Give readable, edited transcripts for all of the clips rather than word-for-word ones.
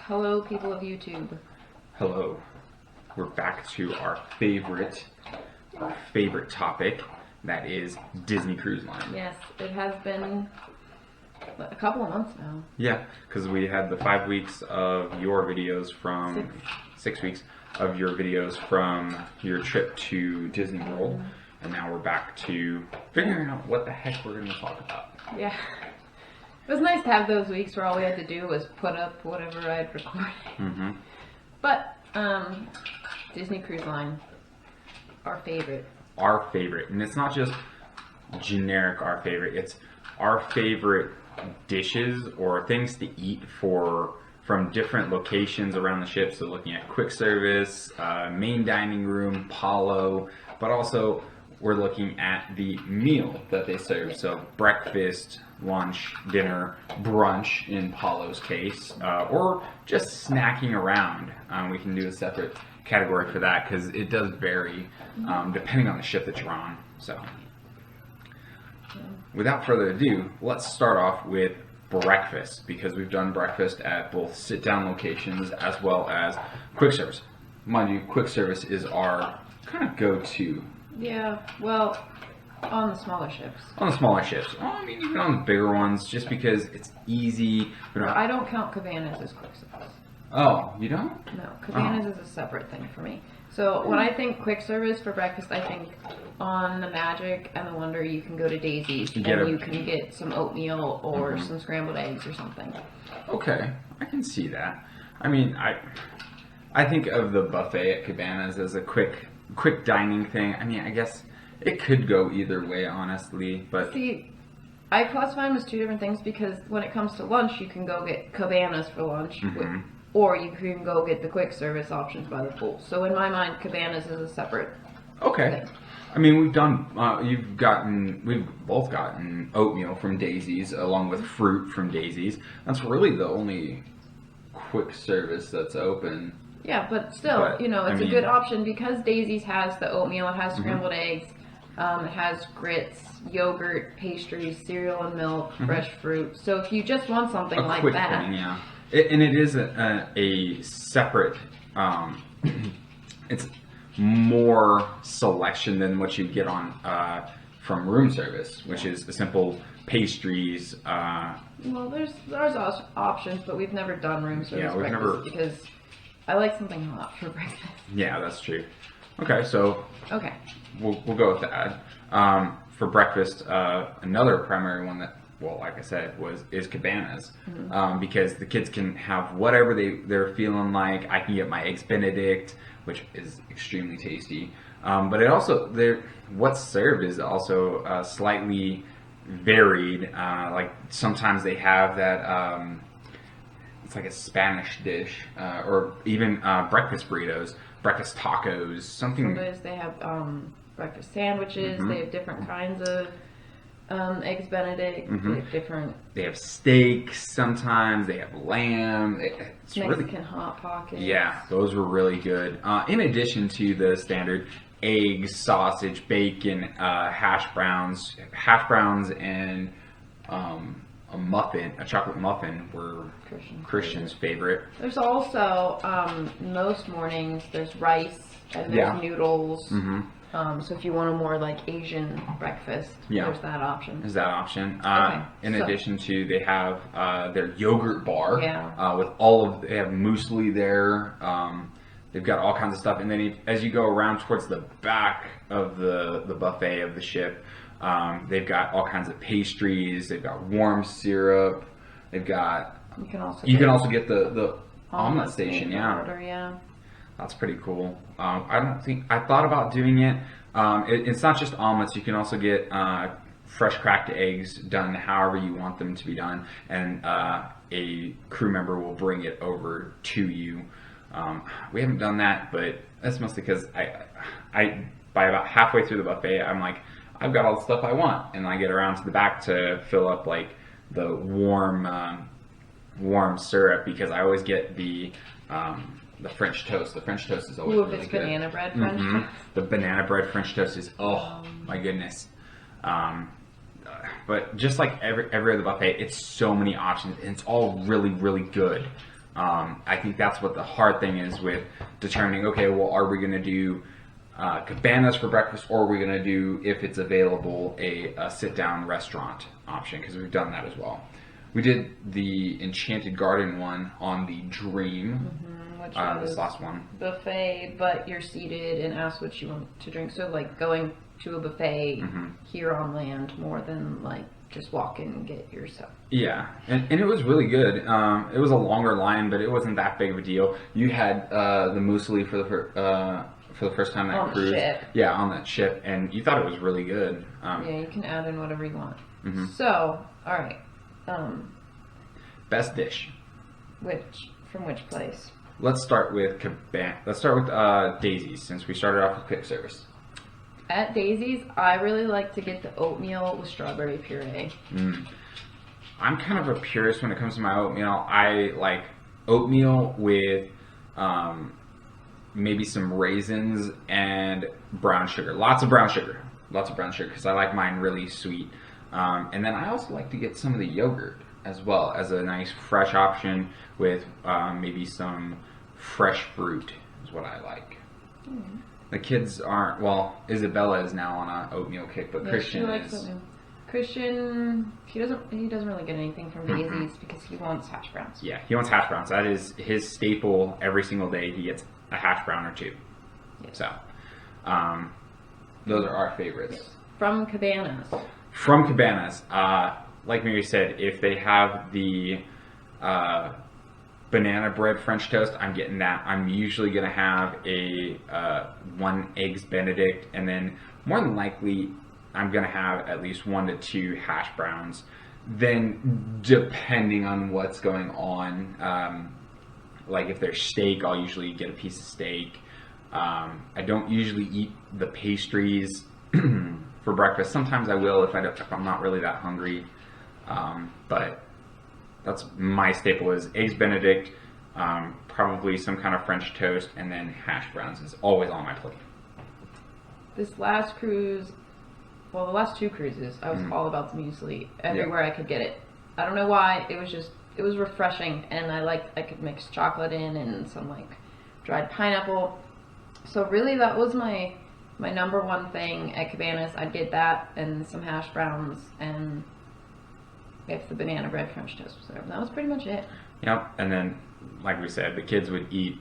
Hello, people of YouTube. Hello. We're back to our favorite topic, that is Disney Cruise Line. Yes, it has been a couple of months now. Yeah, because we had the 5 weeks of your videos from 6 weeks of your videos from your trip to Disney World, and now we're back to figuring out what the heck we're going to talk about. Yeah. It was nice to have those weeks where all we had to do was put up whatever I had recorded. Mm-hmm. But, Disney Cruise Line, our favorite. Our favorite. And it's not just generic our favorite, it's our favorite dishes or things to eat from different locations around the ship. So looking at quick service, main dining room, Palo, but also we're looking at the meal that they serve. So breakfast, lunch, dinner, brunch in Palo's case, or just snacking around. We can do a separate category for that because it does vary depending on the ship that you're on. So without further ado, let's start off with breakfast, because we've done breakfast at both sit-down locations as well as quick service. Mind you, quick service is our kind of go-to. Yeah, well, on the smaller ships. On the smaller ships. Well, I mean, even on the bigger ones, just because it's easy. I don't count cabanas as quick service. Oh, you don't? No, cabanas is a separate thing for me. So when I think quick service for breakfast, I think on the Magic and the Wonder you can go to Daisy's and you can get some oatmeal or some scrambled eggs or something. Okay, I can see that. I mean, I think of the buffet at Cabanas as a quick dining thing. I mean, I guess it could go either way, honestly, but... See, I classify them as two different things because when it comes to lunch, you can go get Cabanas for lunch, or you can go get the quick service options by the pool. So in my mind, Cabanas is a separate thing. I mean, we've both gotten oatmeal from Daisy's along with fruit from Daisy's. That's really the only quick service that's open. Yeah, but still, it's a good option because Daisy's has the oatmeal, it has scrambled eggs, it has grits, yogurt, pastries, cereal and milk, fresh fruit. So if you just want something like that. Thing, yeah. And it is a separate, it's more selection than what you get on from room service, which is the simple pastries. Well, there's options, but we've never done room service because I like something hot for breakfast. Yeah, that's true. Okay, so we'll go with that. For breakfast, another primary one that, well, like I said, is Cabanas, because the kids can have whatever they're feeling like. I can get my eggs Benedict, which is extremely tasty. But it also what's served is also slightly varied. Like sometimes they have that. It's like a Spanish dish, or even breakfast burritos, breakfast tacos, something. Sometimes they have breakfast sandwiches. They have different kinds of eggs Benedict. They have different. They have steaks sometimes. They have lamb. It's Mexican hot pockets. Yeah, those were really good. In addition to the standard eggs, sausage, bacon, hash browns, and a chocolate muffin were Christian's favorite. There's also, most mornings, there's rice and there's noodles. So if you want a more like Asian breakfast, there's that option. In addition to, they have their yogurt bar with they have muesli there. They've got all kinds of stuff. And then as you go around towards the back of the buffet of the ship, they've got all kinds of pastries. They've got warm syrup. They've got. You can also get the omelet station. That's pretty cool. I thought about doing it. It's not just omelets. You can also get fresh cracked eggs done however you want them to be done, and a crew member will bring it over to you. We haven't done that, but that's mostly because I by about halfway through the buffet, I'm like, I've got all the stuff I want, and I get around to the back to fill up like the warm syrup, because I always get the French toast. The French toast is always really good. Banana bread French toast. The banana bread French toast is my goodness. But just like every other buffet, it's so many options, and it's all really, really good. I think that's what the hard thing is with determining, okay, well, are we going to do cabanas for breakfast, or are we going to do, if it's available, a sit-down restaurant option, because we've done that as well. We did the Enchanted Garden one on the Dream, which was this last one. Buffet, but you're seated and ask what you want to drink. So like going to a buffet here on land more than like just walk in and get your stuff. Yeah, and it was really good. It was a longer line, but it wasn't that big of a deal. You had the muesli for the first time that cruise. Ship. Yeah, on that ship, and you thought it was really good. Yeah, you can add in whatever you want. So, all right. Best dish. From which place? Let's start with Daisy's, since we started off with quick service. At Daisy's, I really like to get the oatmeal with strawberry puree. I'm kind of a purist when it comes to my oatmeal. I like oatmeal with maybe some raisins and brown sugar. Lots of brown sugar, because I like mine really sweet. And then I also like to get some of the yogurt as well as a nice fresh option with maybe some fresh fruit is what I like. The kids aren't, well, Isabella is now on an oatmeal kick, but Christian likes is. Oatmeal. Christian, he doesn't really get anything from Daisy's because he wants hash browns. Yeah, he wants hash browns. That is his staple every single day. He gets a hash brown or two. Yes. So, those are our favorites. Yes. From Cabanas. Like Miriya said, if they have the banana bread French toast, I'm getting that. I'm usually going to have a 1 eggs Benedict, and then more than likely I'm going to have at least 1 to 2 hash browns. Then depending on what's going on, like if there's steak, I'll usually get a piece of steak. I don't usually eat the pastries for breakfast. Sometimes I will if I'm not really that hungry. But that's my staple is eggs Benedict, probably some kind of French toast, and then hash browns is always on my plate. This last cruise, well, the last 2 cruises, I was all about the muesli everywhere I could get it. I don't know why. It was refreshing, and I could mix chocolate in and some like dried pineapple. So really, that was my number one thing at Cabanas. I'd get that and some hash browns, and if the banana bread French toast was there. That was pretty much it. Yep, and then, like we said, the kids would eat.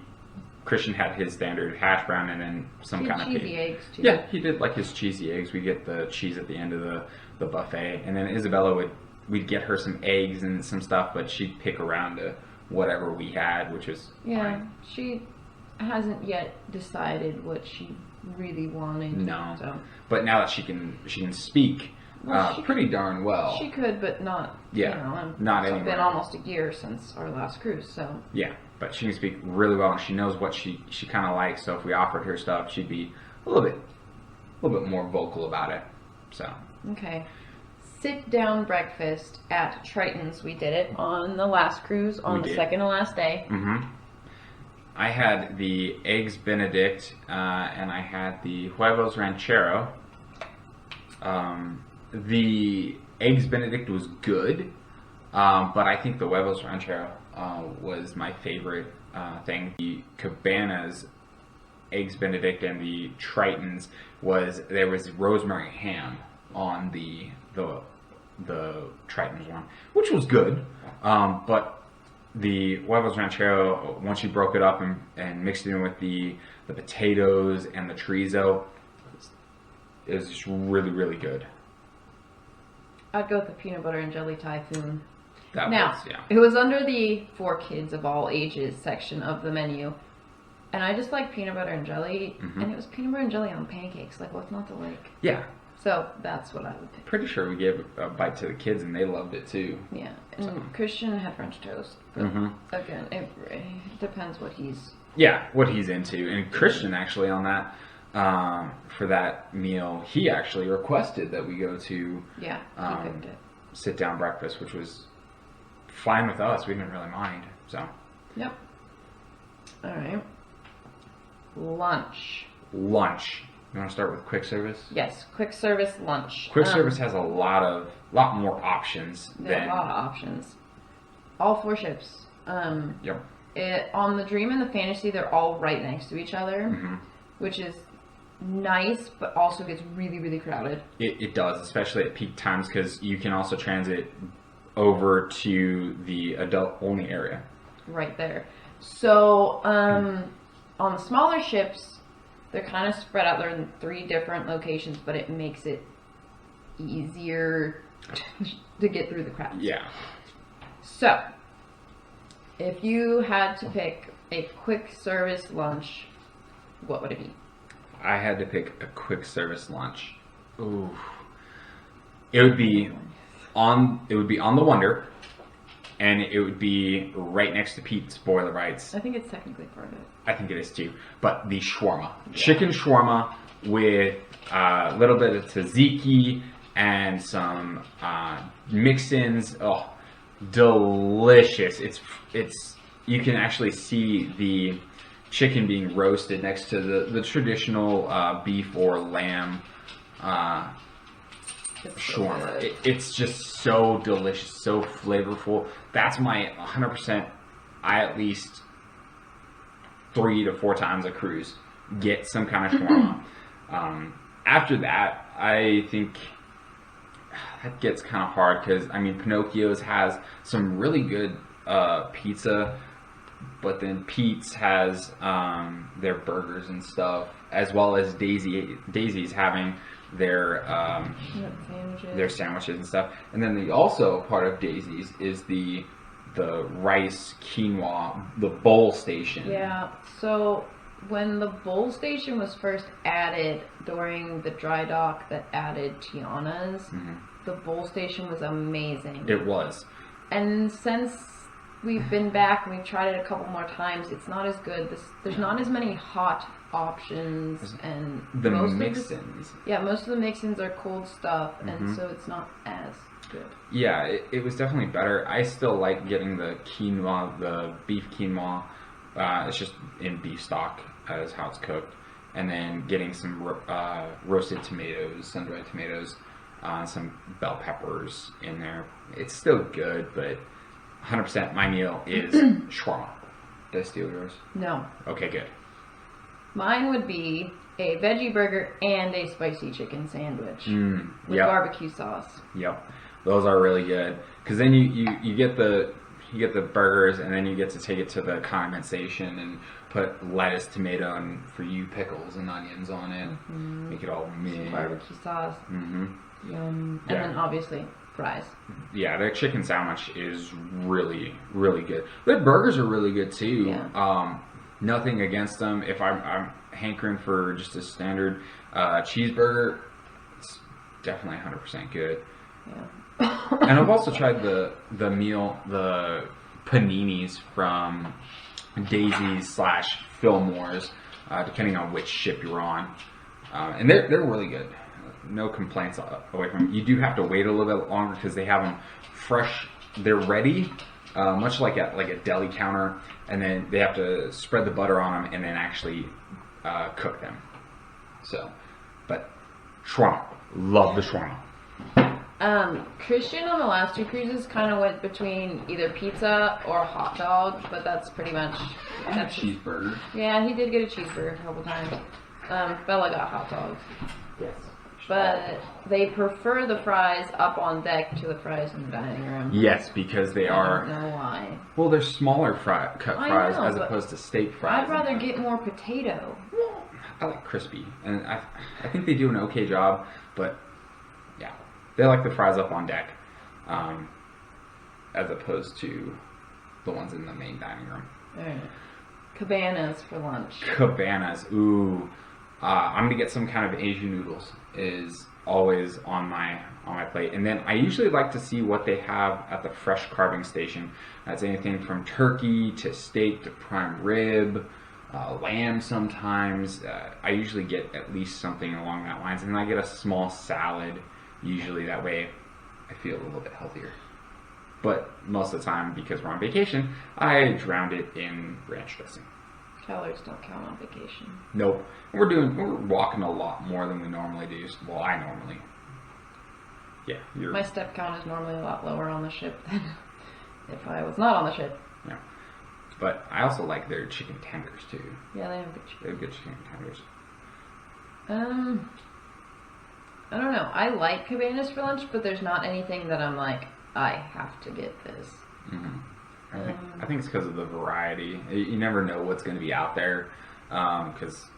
Christian had his standard hash brown and then some kind of cheesy eggs too. Yeah, he did like his cheesy eggs. We get the cheese at the end of the buffet, and then Isabella we'd get her some eggs and some stuff, but she'd pick around to whatever we had, which was fine. She hasn't yet decided what she really wanted. No, so. But now that she can speak. Pretty darn well. She could, but not. Yeah, not anymore. It's been almost a year since our last cruise, so. Yeah, but she can speak really well, and she knows what she kind of likes. So if we offered her stuff, she'd be a little bit more vocal about it. So. Okay. Sit down breakfast at Triton's. We did it on the last cruise on the second to last day. I had the eggs Benedict, and I had the huevos ranchero. The eggs Benedict was good, but I think the huevos ranchero was my favorite thing. The Cabanas eggs Benedict and the Tritons there was rosemary ham on the Tritons one, which was good, but the huevos ranchero, once you broke it up and mixed it in with the potatoes and the chorizo, it was just really, really good. I'd go with the peanut butter and jelly typhoon. Yeah. It was under the for kids of all ages section of the menu, and I just like peanut butter and jelly, and it was peanut butter and jelly on pancakes. Like, what's not to like? Yeah. So that's what I would pick. Pretty sure we gave a bite to the kids, and they loved it too. Yeah, and Christian had French toast. But again, it depends what he's. Yeah, what he's into, and Christian actually on that. For that meal, he actually requested that we go to sit down breakfast, which was fine with us. We didn't really mind. So. Yep. All right. Lunch. You want to start with quick service? Yes, quick service lunch. Quick service has a lot more options. There's a lot of options. All 4 ships. Yep. On the Dream and the Fantasy, they're all right next to each other, which is nice, but also gets really, really crowded. It does, especially at peak times, because you can also transit over to the adult-only area. Right there. So, on the smaller ships, they're kind of spread out. They're in 3 different locations, but it makes it easier to get through the crowds. Yeah. So, if you had to pick a quick service lunch, what would it be? I had to pick a quick service lunch. Ooh. It would be on the Wonder, and it would be right next to Pete's Boiler Bites. I think it's technically part of it. I think it is too. But the shawarma. Chicken shawarma with a little bit of tzatziki and some mix-ins. Oh, delicious. It's you can actually see the chicken being roasted next to the traditional beef or lamb shawarma. It's just so delicious, so flavorful. That's my 100%. I at least 3 to 4 times a cruise get some kind of shawarma. After that, I think that gets kind of hard because Pinocchio's has some really good pizza. But then Pete's has their burgers and stuff, as well as Daisy's having their sandwiches and stuff. And then also part of Daisy's is the rice quinoa, the bowl station. Yeah. So when the bowl station was first added during the dry dock that added Tiana's, the bowl station was amazing. It was. And since we've been back and we've tried it a couple more times, it's not as good. There's not as many hot options, and the mix-ins. Most of the mix-ins are cold stuff, and so it's not as good. Yeah, it was definitely better. I still like getting the quinoa, the beef quinoa. It's just in beef stock as how it's cooked, and then getting some roasted tomatoes, sun-dried tomatoes, some bell peppers in there. It's still good, but 100% my meal is shawarma. Did I steal yours? No. Okay, good. Mine would be a veggie burger and a spicy chicken sandwich with barbecue sauce. Yep, those are really good because then you get the burgers and then you get to take it to the condiment station and put lettuce, tomato, and for you pickles and onions on it. Make it all mix. Barbecue sauce. Yum. And then obviously fries. Yeah, the chicken sandwich is really, really good. The burgers are really good too. Yeah. Nothing against them. If I'm hankering for just a standard cheeseburger, it's definitely 100% good. Yeah. And I've also tried the paninis from Daisy's / Fillmore's, depending on which ship you're on, and they're really good. No complaints away from them. You do have to wait a little bit longer because they have them fresh. They're ready, much like a deli counter, and then they have to spread the butter on them and then actually cook them. So, but shawarma, love the shawarma. Christian on the last 2 cruises kind of went between either pizza or hot dog, but that's pretty much that's cheeseburger. Yeah, he did get a cheeseburger a couple times. Bella got hot dogs. Yes. But they prefer the fries up on deck to the fries in the dining room. Yes, because they are. I don't know why. Well, they're smaller cut fries as opposed to steak fries. I'd rather get more potato. Well, I like crispy, and I think they do an okay job. But yeah, they like the fries up on deck, as opposed to the ones in the main dining room. All right. Cabanas for lunch. Cabanas, ooh. I'm gonna get some kind of Asian noodles. Is always on my plate, and then I usually like to see what they have at the fresh carving station. That's anything from turkey to steak to prime rib, lamb sometimes. I usually get at least something along that lines, and I get a small salad. Usually that way, I feel a little bit healthier. But most of the time, because we're on vacation, I drowned it in ranch dressing. Calories don't count on vacation. Nope. We're walking a lot more than we normally do. Well, I normally. Yeah. My step count is normally a lot lower on the ship than if I was not on the ship. Yeah. But I also like their chicken tenders too. Yeah, they have good chicken. They have good chicken tenders. I don't know. I like Cabanas for lunch, but there's not anything that I'm like, I have to get this. I think it's because of the variety. You never know what's going to be out there because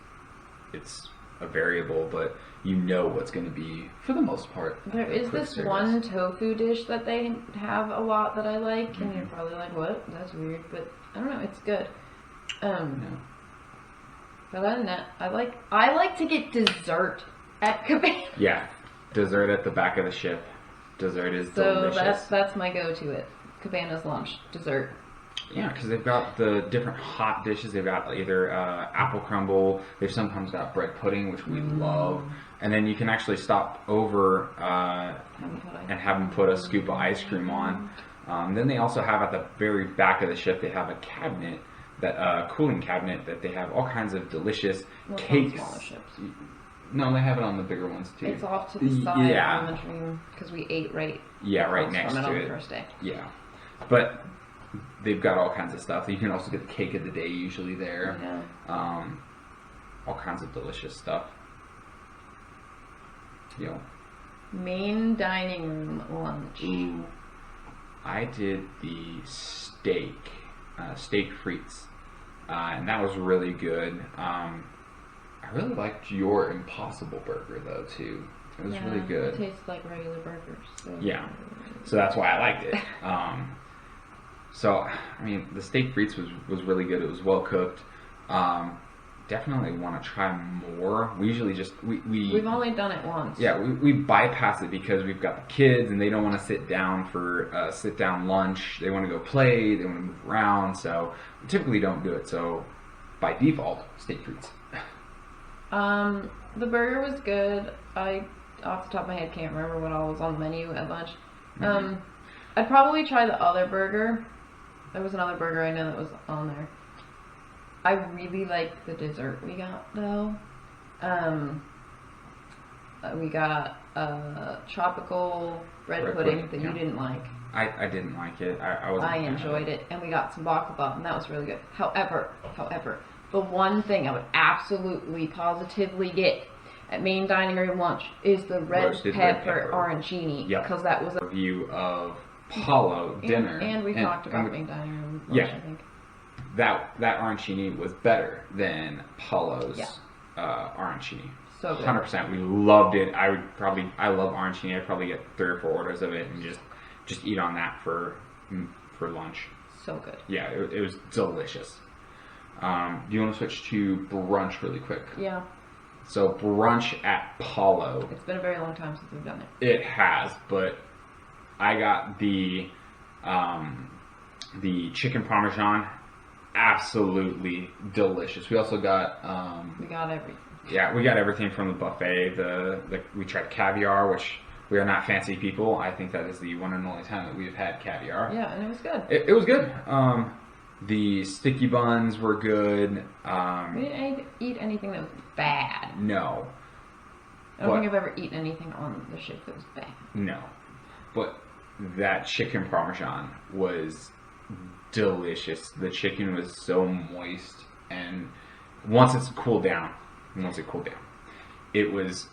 it's a variable, but you know what's going to be for the most part. There is this one tofu dish that they have a lot that I like, and you're probably like, what? That's weird, but I don't know. It's good. But other than that, I like to get dessert at Cabana. Yeah, dessert at the back of the ship. Dessert is delicious. So that's my go-to at Cabana's lunch, dessert. Yeah, because they've got the different hot dishes. They've got either apple crumble. They've sometimes got bread pudding, which we love. And then you can actually stop over and have them put a scoop of ice cream on. Then they also have at the very back of the ship, they have a cabinet, that cooling cabinet, that they have all kinds of delicious cakes. Smaller ships. No, they have it on the bigger ones too. It's off to the side on the dream because we ate right next to on it the first day. Yeah, but they've got all kinds of stuff. You can also get the cake of the day usually there. Yeah. All kinds of delicious stuff. Main dining room lunch. Ooh, I did the steak frites, and that was really good. I really liked your Impossible Burger though too. It was really good. It tastes like regular burgers. So. Yeah, so that's why I liked it. So I mean, the steak frites was really good. It was well cooked. Definitely want to try more. We usually just we've only done it once. Yeah, we bypass it because we've got the kids and they don't want to sit down for sit down lunch. They want to go play. They want to move around. So we typically don't do it. So by default, steak frites. The burger was good. I, off the top of my head, can't remember what all was on the menu at lunch. I'd probably try the other burger. There was another burger I know that was on there. I really liked the dessert we got, though. We got tropical bread pudding that you didn't like. I didn't like it. I enjoyed it, and we got some baklava, and that was really good. However, the one thing I would absolutely, positively get at main dining room lunch is the red pepper arancini. Because that was a review of Apollo dinner. And we talked about main dining room lunch, I think. That arancini was better than Apollo's arancini. So good. 100%. We loved it. I love arancini. I'd probably get 3 or 4 orders of it and just eat on that for lunch. So good. Yeah, it was delicious. Do you want to switch to brunch really quick? Yeah. So brunch at Apollo. It's been a very long time since we've done it. It has, but I got the chicken parmesan, absolutely delicious. We also got we got everything. Yeah, we got everything from the buffet. We tried caviar, which we are not fancy people. I think that is the one and only time that we've had caviar. Yeah, and it was good. It was good. The sticky buns were good. We didn't eat anything that was bad. No. I don't think I've ever eaten anything on the ship that was bad. No. But that chicken parmesan was delicious. The chicken was so moist, and once it cooled down, it was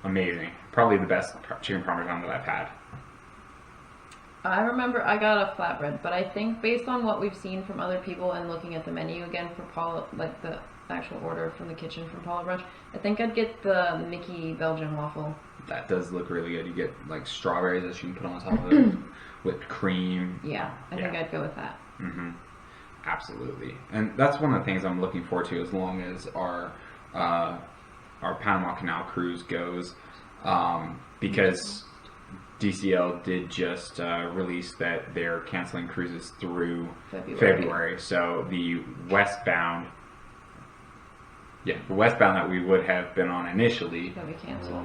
amazing. Probably the best chicken parmesan that I've had. I remember I got a flatbread, but I think based on what we've seen from other people and looking at the menu again for Paula, like the actual order from the kitchen from Paula Brunch, I think I'd get the Mickey Belgian waffle. That does look really good. You get like strawberries that you can put on top of it, whipped cream. Yeah, I think I'd go with that. Mm-hmm. Absolutely, and that's one of the things I'm looking forward to as long as our Panama Canal cruise goes, because DCL did just release that they're canceling cruises through February. So the westbound that we would have been on initially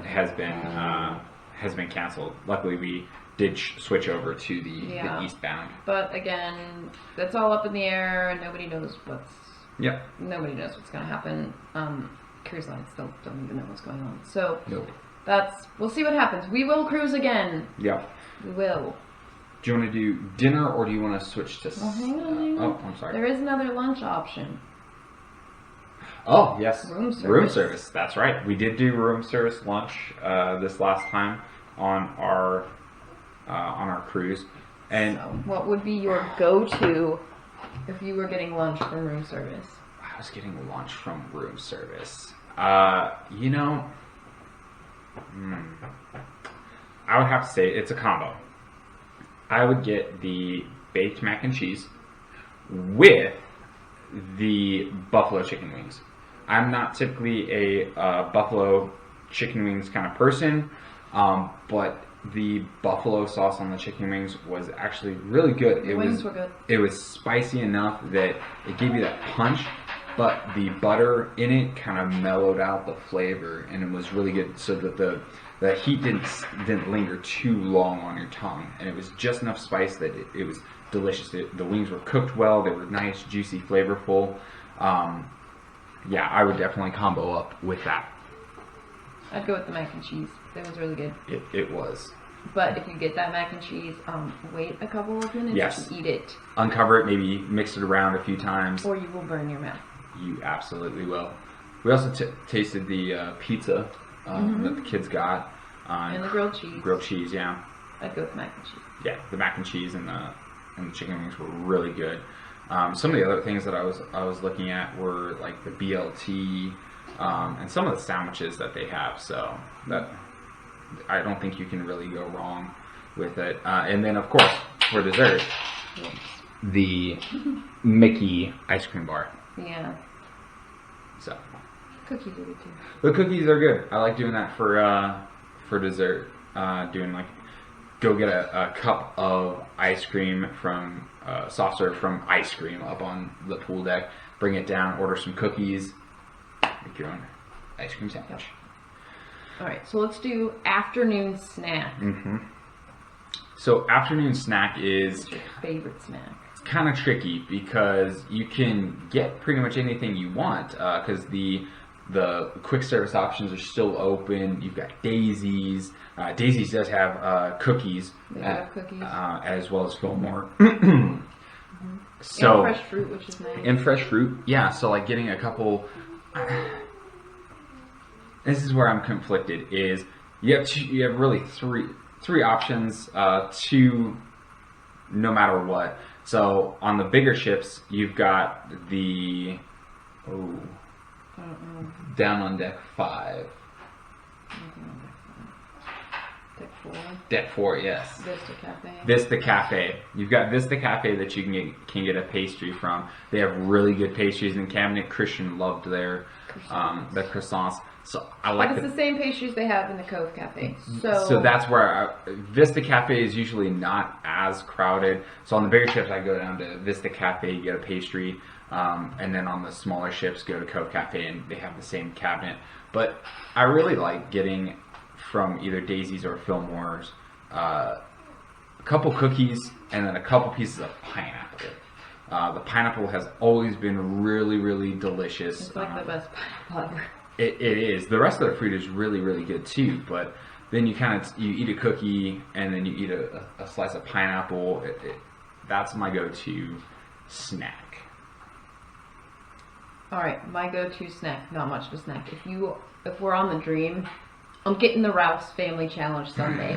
has been canceled. Luckily, we did switch over to the eastbound. But again, that's all up in the air, and nobody knows what's going to happen. Cruise lines still don't even know what's going on. So we'll see what happens. We will cruise again. Yeah. We will. Do you want to do dinner or do you want to switch to... hang on. Oh, I'm sorry. There is another lunch option. Oh, yes. Room service. Room service. That's right. We did do room service lunch this last time on our cruise. And so what would be your go-to if you were getting lunch from room service? I was getting lunch from room service. I would have to say it's a combo. I would get the baked mac and cheese with the buffalo chicken wings. I'm not typically a buffalo chicken wings kind of person, but the buffalo sauce on the chicken wings was actually really good. The wings were good. It was spicy enough that it gave you that punch, but the butter in it kind of mellowed out the flavor, and it was really good so that the heat didn't linger too long on your tongue, and it was just enough spice that it was delicious. The wings were cooked well. They were nice, juicy, flavorful. Yeah, I would definitely combo up with that. I'd go with the mac and cheese. That was really good. It was. But if you get that mac and cheese, wait a couple of minutes and eat it. Uncover it, maybe mix it around a few times. Or you will burn your mouth. You absolutely will. We also tasted the pizza that the kids got. And the grilled cheese. Grilled cheese, yeah. I'd go with the mac and cheese. Yeah, the mac and cheese and the chicken wings were really good. Some of the other things that I was looking at were like the BLT and some of the sandwiches that they have. So that I don't think you can really go wrong with it. And then of course for dessert, the Mickey ice cream bar. Yeah. So. Cookies are good too. The cookies are good. I like doing that for dessert. Go get a cup of ice cream from soft serve from Ice Cream up on the pool deck. Bring it down. Order some cookies. Make your own ice cream sandwich. All right, so let's do afternoon snack. Mm-hmm. So afternoon snack is... What's your favorite snack? It's kind of tricky because you can get pretty much anything you want because the quick service options are still open. You've got Daisy's. Daisy's does have cookies. They have cookies. As well as Fillmore. So, and fresh fruit, which is nice. And fresh fruit, yeah. So like getting a couple... This is where I'm conflicted. Is you have really three options. Two, no matter what. So on the bigger ships, you've got the down on deck 5. Deck 4, yes. Vista Cafe. Vista Cafe. You've got Vista Cafe that you can get a pastry from. They have really good pastries in the cabinet. Christian loved their the croissants. So I like it's the same pastries they have in the Cove Cafe. So that's where Vista Cafe is usually not as crowded. So on the bigger ships, I go down to Vista Cafe, get a pastry, and then on the smaller ships, go to Cove Cafe, and they have the same cabinet. But I really like getting from either Daisy's or Fillmore's a couple cookies and then a couple pieces of pineapple. The pineapple has always been really, really delicious. It's like the best pineapple ever. It is. The rest of their fruit is really, really good too. But then you eat a cookie and then you eat a slice of pineapple. That's my go-to snack. All right, my go-to snack. Not much of a snack. If we're on the Dream, I'm getting the Ralph's Family Challenge Sundae.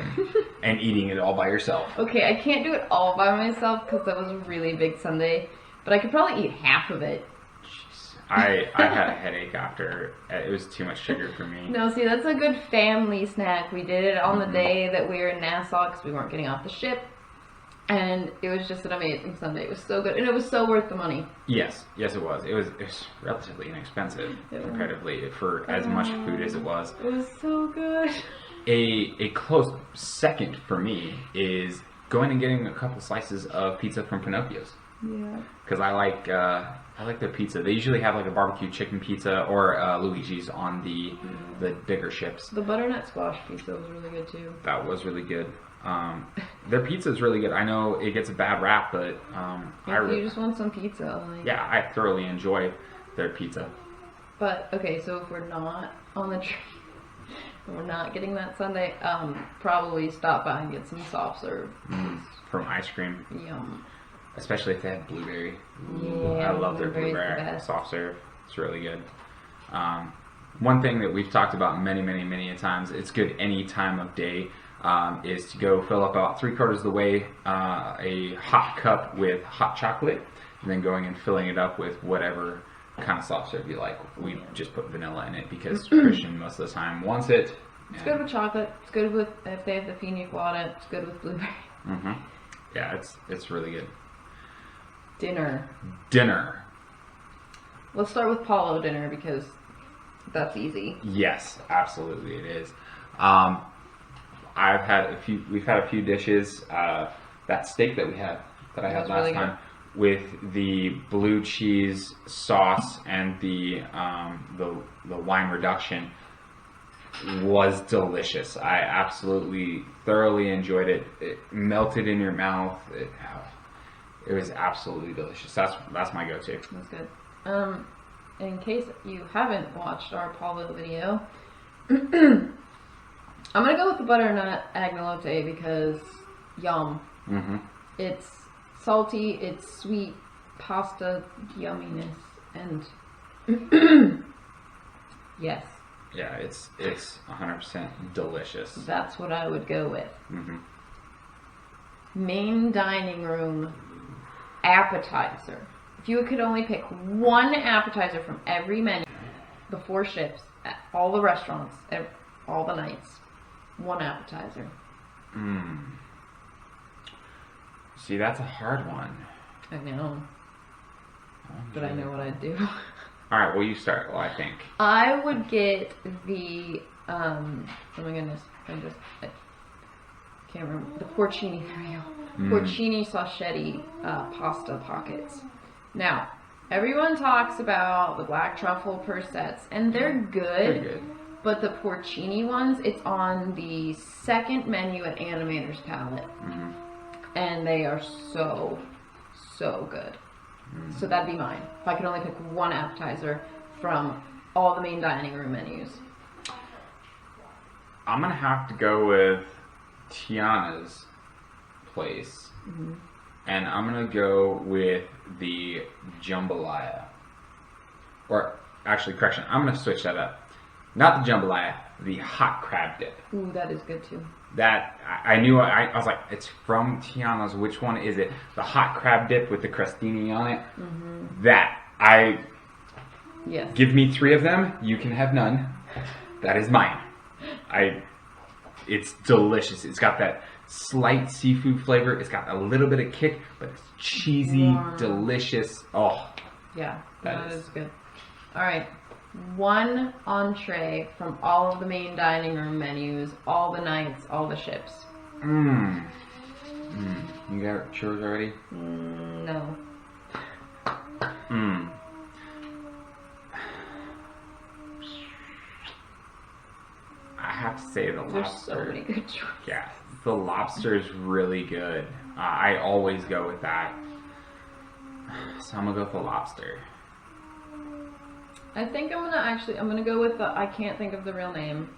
And eating it all by yourself. Okay, I can't do it all by myself because that was a really big sundae, but I could probably eat half of it. Jeez. I had a headache after. It was too much sugar for me. No, see, that's a good family snack. We did it on the day that we were in Nassau because we weren't getting off the ship. And it was just an amazing sundae. It was so good. And it was so worth the money. Yes, it was. It was relatively inexpensive comparatively for as much food as it was. It was so good. A close second for me is going and getting a couple slices of pizza from Pinocchio's. Yeah. Because I like their pizza. They usually have like a barbecue chicken pizza or Luigi's on the bigger ships. The butternut squash pizza was really good too. That was really good. Their pizza is really good. I know it gets a bad rap, but you just want some pizza. Yeah, I thoroughly enjoy their pizza. But okay, so if we're not on the Dream, we're not getting that Sunday, probably stop by and get some soft serve. From ice cream. Yum. Especially if they have blueberry. Yeah, I love their blueberry soft serve. It's really good. One thing that we've talked about many a times, it's good any time of day, is to go fill up about 3/4 of the way a hot cup with hot chocolate, and then going and filling it up with whatever kind of soft serve you like. We just put vanilla in it because Christian most of the time wants it. It's good with chocolate. It's good with, if they have the pina colada, it's good with blueberry. Yeah, it's really good. Dinner. Let's start with Paulo dinner because that's easy. Yes, absolutely it is. We've had a few dishes. That steak that I had last time with the blue cheese sauce and the lime reduction was delicious. I absolutely thoroughly enjoyed it. It melted in your mouth. It was absolutely delicious. That's my go-to. That's good. In case you haven't watched our Paulo video, I'm gonna go with the butternut agnolotte because yum. It's salty, it's sweet, pasta yumminess, and yes. Yeah, it's 100% delicious. That's what I would go with. Main dining room appetizer. If you could only pick one appetizer from every menu, the 4 ships, at all the restaurants, all the nights, one appetizer. See, that's a hard one. I know. But I know what I'd do. Alright, well you start. Well, I think. I would get the, oh my goodness, I can't remember. The porcini, there we go. Porcini saucetti pasta pockets. Now, everyone talks about the black truffle persets, and they're good. But the porcini ones, it's on the second menu at Animator's Palette. And they are so good. So that'd be mine. If I could only pick one appetizer from all the main dining room menus. I'm going to have to go with Tiana's place. And I'm going to go with the jambalaya. Or, actually, correction, I'm going to switch that up. Not the jambalaya, the hot crab dip. Ooh, that is good too. That, I knew, I was like, it's from Tiana's. Which one is it? The hot crab dip with the crostini on it? Yes. Give me 3 of them. You can have none. That is mine. It's delicious. It's got that slight seafood flavor. It's got a little bit of kick, but it's cheesy, delicious. Oh. Yeah, that is good. All right. One entree from all of the main dining room menus, all the nights, all the ships. You got yours already? No. I have to say the lobster. There's so many good choices. Yeah, the lobster is really good. I always go with that. So I'm gonna go with the lobster. I think I'm gonna go with the, I can't think of the real name.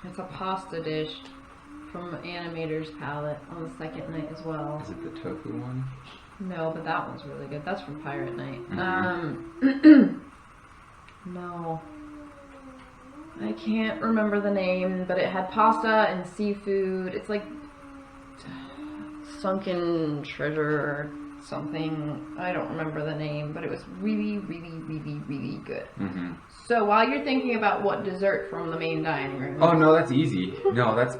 It's a pasta dish from Animator's Palette on the second night as well. Is it the tofu one? No, but that one's really good. That's from Pirate Night. No. I can't remember the name, but it had pasta and seafood. It's like Sunken Treasure or something. I don't remember the name, but it was really good. So while you're thinking about what dessert from the main dining room. Oh no, that's easy. No, that's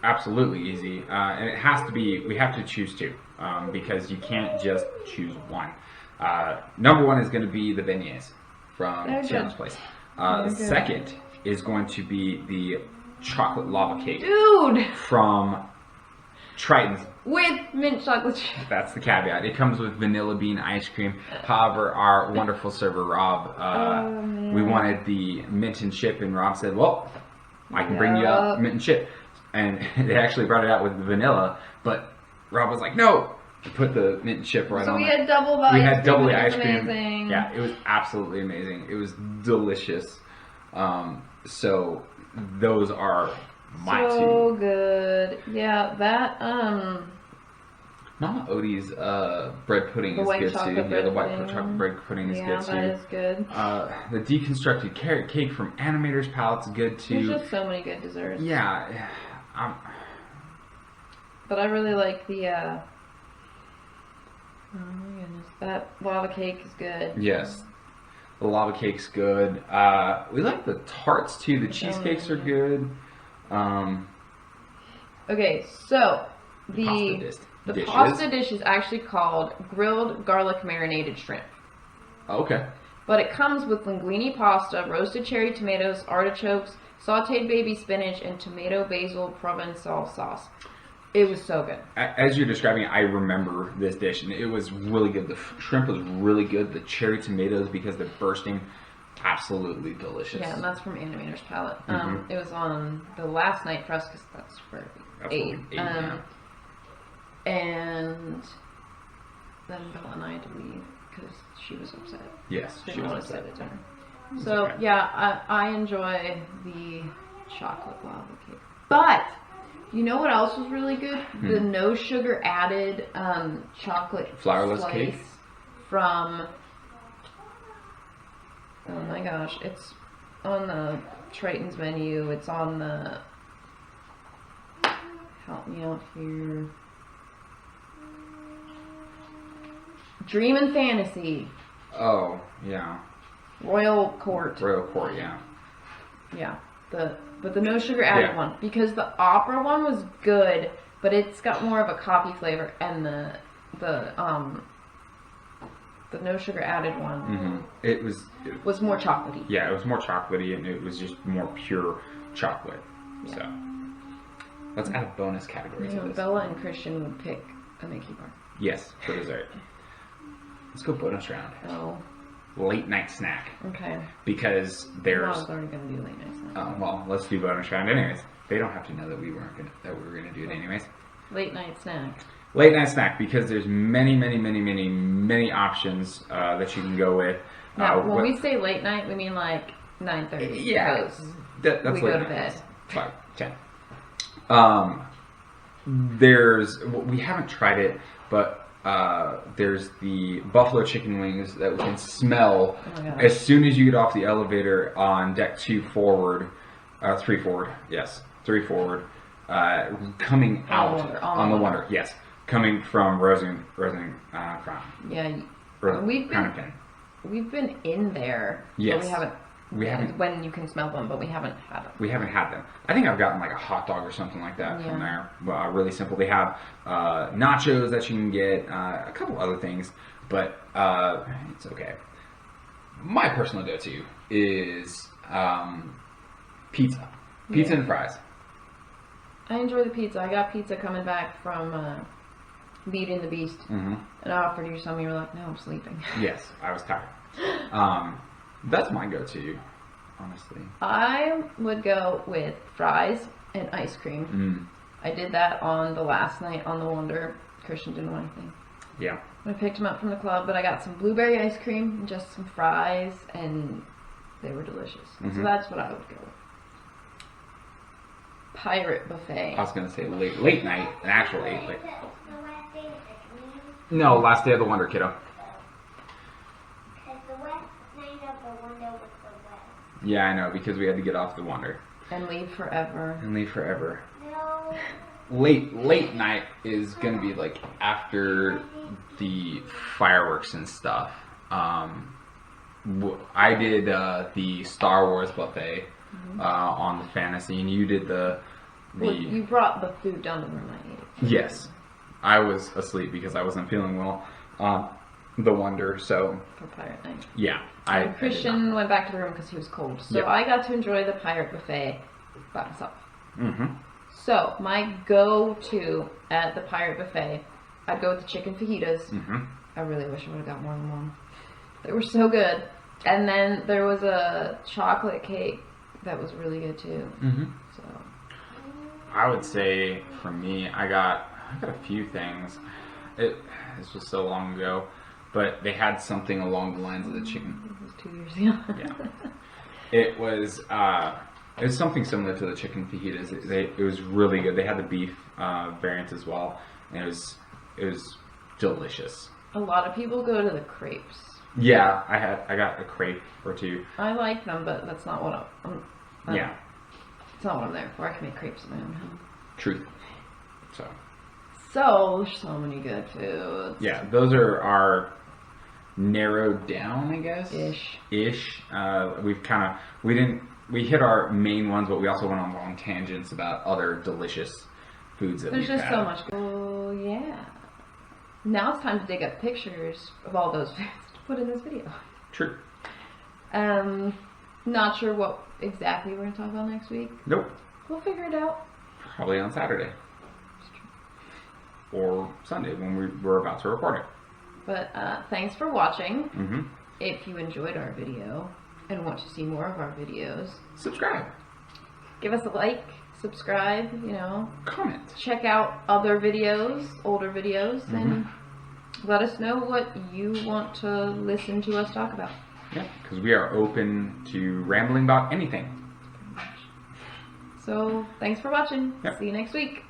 absolutely easy. And it has to be, we have to choose 2 because you can't just choose one. Number 1 is going to be the beignets from Tiana's place. Second is going to be the chocolate lava cake. Dude! From Triton's. With mint chocolate chip. That's the caveat. It comes with vanilla bean ice cream. However, our wonderful server, Rob, we wanted the mint and chip, and Rob said, well, I can bring you up mint and chip. And they actually brought it out with vanilla, but Rob was like, no! Put the mint and chip right on it. So we had double the ice cream. We had double the ice cream. Amazing. Yeah, it was absolutely amazing. It was delicious. So those are my two. So good. Yeah, that Mama Odie's bread pudding is good too. Yeah, the white chocolate bread pudding is good too. Yeah, that is good. The deconstructed carrot cake from Animator's Palate's good too. There's just so many good desserts. Yeah. But I really like the oh my goodness, that lava cake is good. Yes. The lava cake's good. We like the tarts too. The cheesecakes are good. Okay, so the pasta dish is actually called grilled garlic marinated shrimp. Okay. But it comes with linguine pasta, roasted cherry tomatoes, artichokes, sautéed baby spinach, and tomato basil provençal sauce. It was so good. As you're describing it, I remember this dish, and it was really good. The shrimp was really good. The cherry tomatoes, because they're bursting, absolutely delicious. Yeah, and that's from Animator's Palate. It was on the last night for us, because that's where we ate. And then Bella and I had to leave because she was upset. Yes, she was upset at dinner. So okay. Yeah, I enjoy the chocolate lava cake. But you know what else was really good? The no sugar added chocolate flourless cake from. Oh my gosh! It's on the Triton's menu. It's on the. Help me out here. Dream and Fantasy. Oh, yeah. Royal Court, yeah. Yeah. But the no sugar added one. Because the opera one was good, but it's got more of a coffee flavor, and the no sugar added one it was more chocolatey. Yeah, it was more chocolatey, and it was just more pure chocolate. Yeah. So let's add a bonus category to this. Bella and Christian would pick a Mickey bar. Yes, for dessert. Let's go bonus round. Oh. Late night snack. Okay. Because there's. I was already gonna do late night snack. Oh well, let's do bonus round anyways. They don't have to know that we were gonna do it anyways. Late night snack. Late night snack, because there's many options that you can go with. Now, when we say late night, we mean like 9:30. Yeah, that's we late go to night. bed. 5, 10. We haven't tried it, but there's the buffalo chicken wings that we can smell as soon as you get off the elevator on deck 3 forward, coming out on the Wonder, yes, coming from Rosen Crown. Yeah, we've been in there. Yes, but we haven't. When you can smell them, but we haven't had them. We haven't had them. I think I've gotten like a hot dog or something like that from there. Really simple. They have nachos that you can get, a couple other things, but it's okay. My personal go-to is pizza. Pizza and fries. I enjoy the pizza. I got pizza coming back from Beauty and the Beast, and I offered you some. You were like, "No, I'm sleeping." Yes, I was tired. That's my go-to, honestly. I would go with fries and ice cream. I did that on the last night on the Wonder. Christian didn't want anything. Yeah. I picked him up from the club, but I got some blueberry ice cream and just some fries, and they were delicious. So that's what I would go with. Pirate buffet. I was going to say late night, an actual late. No, last day of the Wonder, kiddo. Yeah, I know, because we had to get off the Wonder. And leave forever. No. Late night is going to be like after the fireworks and stuff. I did the Star Wars buffet on the Fantasy, and you did the... Well, you brought the food down to the room I ate. Yes. I was asleep because I wasn't feeling well. The Wonder, so... For Pirate Night. Yeah. Christian went back to the room because he was cold. So I got to enjoy the Pirate Buffet by myself. So, my go-to at the Pirate Buffet, I'd go with the chicken fajitas. I really wish I would have got more than one. They were so good. And then there was a chocolate cake that was really good too. So I would say, for me, I got a few things. This was so long ago. But they had something along the lines of the chicken. It was 2 years ago. It was something similar to the chicken fajitas. It was really good. They had the beef variant as well, and it was delicious. A lot of people go to the crepes. Yeah, I got a crepe or two. I like them, but that's not what I'm yeah. It's not what I'm there for. I can make crepes in my own home. Truth. So many good foods. Yeah, those are our narrowed down, I guess. Ish. We hit our main ones, but we also went on long tangents about other delicious foods that There's we've just had. so much. Oh yeah. Now it's time to dig up pictures of all those foods to put in this video. True. Not sure what exactly we're going to talk about next week. Nope. We'll figure it out. Probably on Saturday. Or Sunday when we're about to record it. But thanks for watching. Mm-hmm. If you enjoyed our video and want to see more of our videos, subscribe. Give us a like, subscribe, Comment. Check out other videos, older videos, and let us know what you want to listen to us talk about. Yeah, because we are open to rambling about anything. So, thanks for watching. Yep. See you next week.